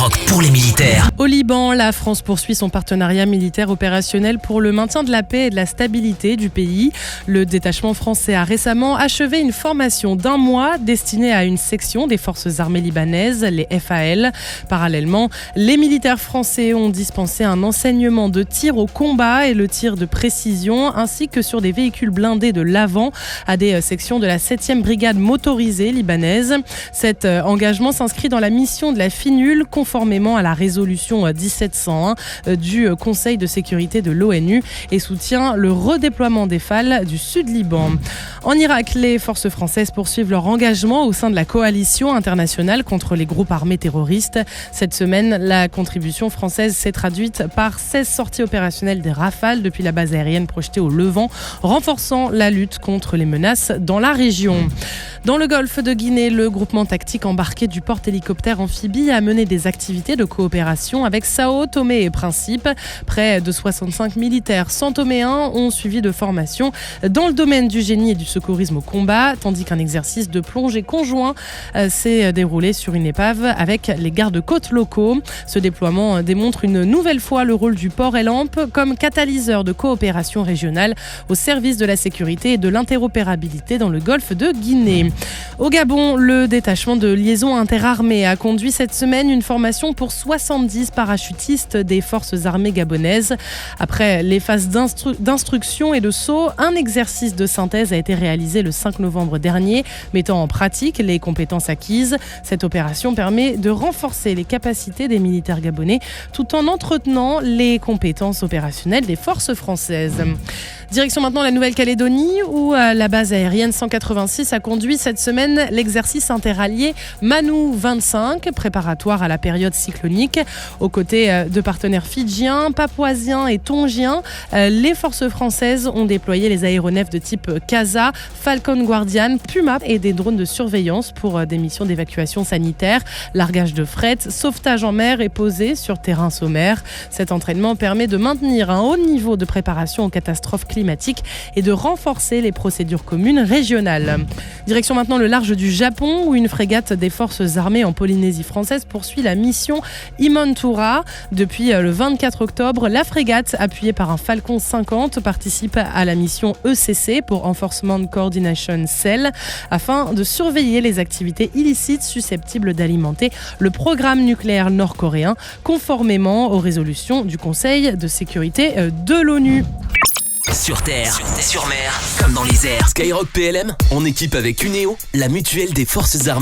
Skyrock pour les militaires. Au Liban, la France poursuit son partenariat militaire opérationnel pour le maintien de la paix et de la stabilité du pays. Le détachement français a récemment achevé une formation d'1 mois destinée à une section des forces armées libanaises, les FAL. Parallèlement, les militaires français ont dispensé un enseignement de tir au combat et le tir de précision, ainsi que sur des véhicules blindés de l'avant à des sections de la 7e brigade motorisée libanaise. Cet engagement s'inscrit dans la mission de la FINUL, conformément à la résolution 1701 du Conseil de sécurité de l'ONU, et soutient le redéploiement des FAL du sud Liban. En Irak, les forces françaises poursuivent leur engagement au sein de la coalition internationale contre les groupes armés terroristes. Cette semaine, la contribution française s'est traduite par 16 sorties opérationnelles des Rafales depuis la base aérienne projetée au Levant, renforçant la lutte contre les menaces dans la région. Dans le golfe de Guinée, le groupement tactique embarqué du porte-hélicoptère amphibie a mené des activités de coopération avec Sao Tomé et Principe. Près de 65 militaires santoméens ont suivi de formation dans le domaine du génie et du secourisme au combat, tandis qu'un exercice de plongée conjoint s'est déroulé sur une épave avec les gardes-côtes locaux. Ce déploiement démontre une nouvelle fois le rôle du port Elampe comme catalyseur de coopération régionale au service de la sécurité et de l'interopérabilité dans le golfe de Guinée. Au Gabon, le détachement de liaison interarmée a conduit cette semaine une formation pour 70 parachutistes des forces armées gabonaises. Après les phases d'instruction et de saut, un exercice de synthèse a été réalisé le 5 novembre dernier, mettant en pratique les compétences acquises. Cette opération permet de renforcer les capacités des militaires gabonais tout en entretenant les compétences opérationnelles des forces françaises. Direction maintenant la Nouvelle-Calédonie, où la base aérienne 186 a conduit cette semaine l'exercice interallié Manu 25, préparatoire à la période cyclonique. Aux côtés de partenaires fidjiens, papouasiens et tongiens, les forces françaises ont déployé les aéronefs de type Casa, Falcon Guardian, Puma et des drones de surveillance pour des missions d'évacuation sanitaire, largage de fret, sauvetage en mer et posée sur terrain sommaire. Cet entraînement permet de maintenir un haut niveau de préparation aux catastrophes climatiques et de renforcer les procédures communes régionales. Direction maintenant le large du Japon, où une frégate des forces armées en Polynésie française poursuit la mission Imontura. Depuis le 24 octobre, la frégate, appuyée par un Falcon 50, participe à la mission ECC pour Enforcement Coordination Cell, afin de surveiller les activités illicites susceptibles d'alimenter le programme nucléaire nord-coréen, conformément aux résolutions du Conseil de sécurité de l'ONU. Sur terre, sur mer, comme dans les airs. Skyrock PLM, en équipe avec Uneo, la mutuelle des forces armées.